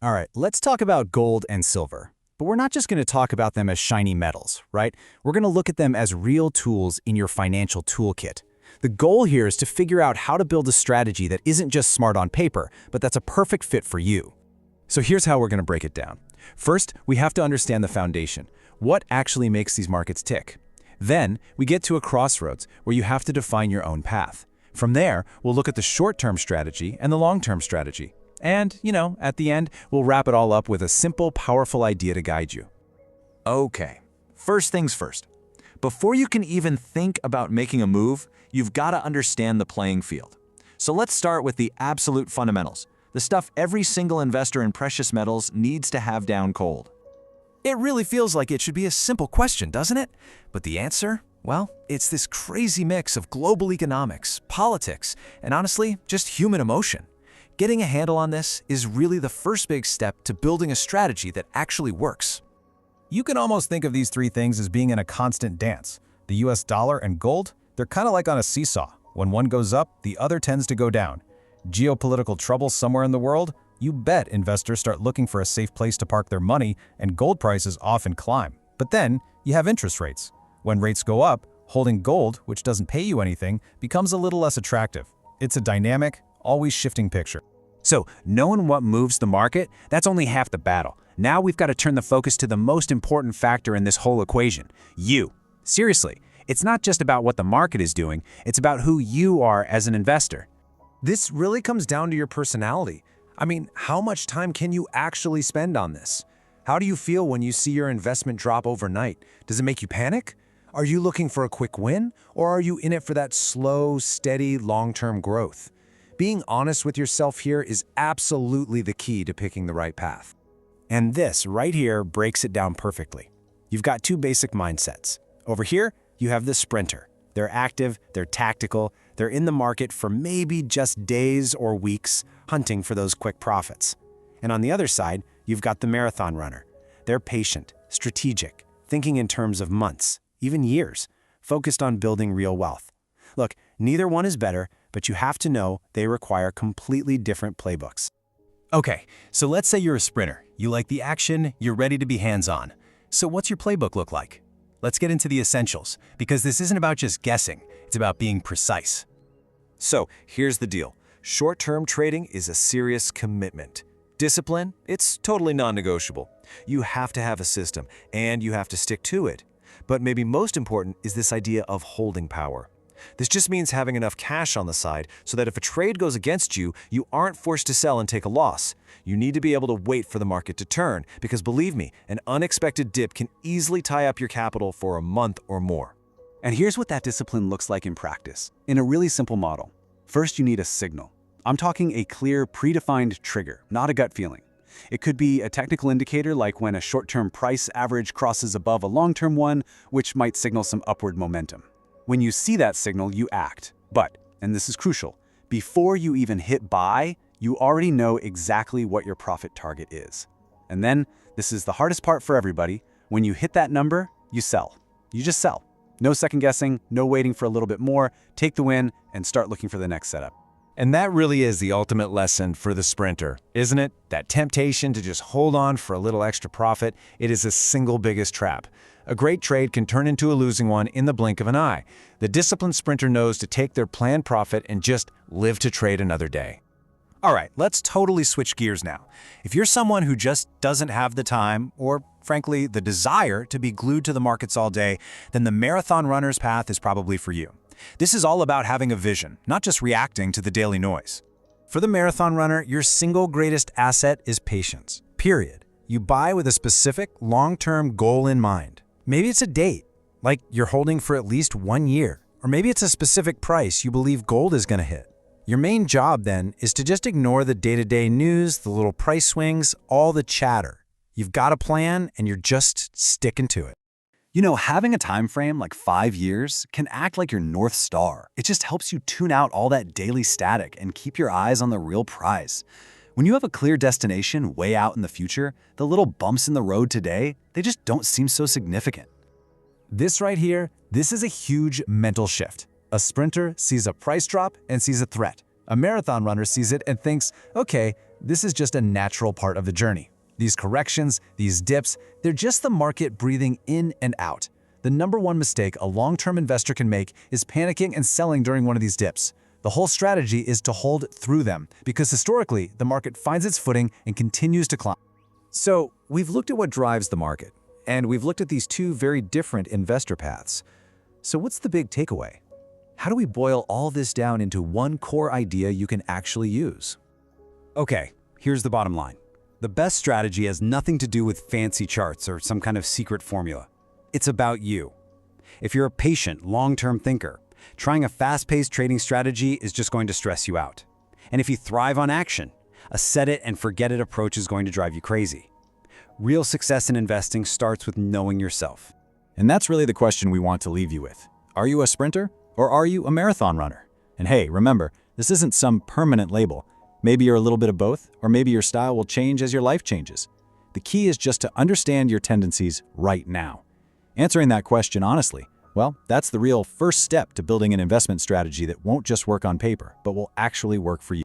All right, let's talk about gold and silver. But we're not just going to talk about them as shiny metals, right? We're going to look at them as real tools in your financial toolkit. The goal here is to figure out how to build a strategy that isn't just smart on paper, but that's a perfect fit for you. So here's how we're going to break it down. First, we have to understand the foundation. What actually makes these markets tick? Then, we get to a crossroads where you have to define your own path. From there, we'll look at the short-term strategy and the long-term strategy. And, at the end, we'll wrap it all up with a simple, powerful idea to guide you. Okay, first things first. Before you can even think about making a move, you've got to understand the playing field. So let's start with the absolute fundamentals, the stuff every single investor in precious metals needs to have down cold. It really feels like it should be a simple question, doesn't it? But the answer? Well, it's this crazy mix of global economics, politics, and honestly, just human emotion. Getting a handle on this is really the first big step to building a strategy that actually works. You can almost think of these three things as being in a constant dance. The US dollar and gold, they're kind of like on a seesaw. When one goes up, the other tends to go down. Geopolitical trouble somewhere in the world, you bet investors start looking for a safe place to park their money, and gold prices often climb. But then, you have interest rates. When rates go up, holding gold, which doesn't pay you anything, becomes a little less attractive. It's a dynamic, always shifting picture. So, knowing what moves the market, that's only half the battle. Now we've got to turn the focus to the most important factor in this whole equation, you. Seriously, it's not just about what the market is doing, it's about who you are as an investor. This really comes down to your personality. I mean, how much time can you actually spend on this? How do you feel when you see your investment drop overnight? Does it make you panic? Are you looking for a quick win, or are you in it for that slow, steady, long-term growth? Being honest with yourself here is absolutely the key to picking the right path. And this right here breaks it down perfectly. You've got two basic mindsets. Over here, you have the sprinter. They're active, they're tactical, they're in the market for maybe just days or weeks, hunting for those quick profits. And on the other side, you've got the marathon runner. They're patient, strategic, thinking in terms of months, even years, focused on building real wealth. Look, neither one is better, but you have to know they require completely different playbooks. Okay, so let's say you're a sprinter. You like the action, you're ready to be hands-on. So what's your playbook look like? Let's get into the essentials, because this isn't about just guessing, it's about being precise. So, here's the deal. Short-term trading is a serious commitment. Discipline, it's totally non-negotiable. You have to have a system, and you have to stick to it. But maybe most important is this idea of holding power. This just means having enough cash on the side so that if a trade goes against you, you aren't forced to sell and take a loss. You need to be able to wait for the market to turn, because believe me, an unexpected dip can easily tie up your capital for a month or more. And here's what that discipline looks like in practice, in a really simple model. First, you need a signal. I'm talking a clear, predefined trigger, not a gut feeling. It could be a technical indicator like when a short-term price average crosses above a long-term one, which might signal some upward momentum. When you see that signal, you act. But, and this is crucial, before you even hit buy, you already know exactly what your profit target is. And then, this is the hardest part for everybody, when you hit that number, you sell. You just sell. No second guessing, no waiting for a little bit more, take the win, and start looking for the next setup. And that really is the ultimate lesson for the sprinter, isn't it? That temptation to just hold on for a little extra profit, it is the single biggest trap. A great trade can turn into a losing one in the blink of an eye. The disciplined sprinter knows to take their planned profit and just live to trade another day. All right, let's totally switch gears now. If you're someone who just doesn't have the time, or frankly, the desire to be glued to the markets all day, then the marathon runner's path is probably for you. This is all about having a vision, not just reacting to the daily noise. For the marathon runner, your single greatest asset is patience, period. You buy with a specific, long-term goal in mind. Maybe it's a date, like you're holding for at least 1 year. Or maybe it's a specific price you believe gold is going to hit. Your main job, then, is to just ignore the day-to-day news, the little price swings, all the chatter. You've got a plan, and you're just sticking to it. You know, having a time frame like 5 years can act like your North Star. It just helps you tune out all that daily static and keep your eyes on the real prize. When you have a clear destination way out in the future, the little bumps in the road today, they just don't seem so significant. This right here, this is a huge mental shift. A sprinter sees a price drop and sees a threat. A marathon runner sees it and thinks, okay, this is just a natural part of the journey. These corrections, these dips, they're just the market breathing in and out. The number one mistake a long-term investor can make is panicking and selling during one of these dips. The whole strategy is to hold through them, because historically, the market finds its footing and continues to climb. So, we've looked at what drives the market, and we've looked at these two very different investor paths. So what's the big takeaway? How do we boil all this down into one core idea you can actually use? Okay, here's the bottom line. The best strategy has nothing to do with fancy charts or some kind of secret formula. It's about you. If you're a patient, long-term thinker, trying a fast-paced trading strategy is just going to stress you out. And if you thrive on action, a set-it-and-forget-it approach is going to drive you crazy. Real success in investing starts with knowing yourself. And that's really the question we want to leave you with. Are you a sprinter or are you a marathon runner? And hey, remember, this isn't some permanent label. Maybe you're a little bit of both, or maybe your style will change as your life changes. The key is just to understand your tendencies right now. Answering that question honestly, well, that's the real first step to building an investment strategy that won't just work on paper, but will actually work for you.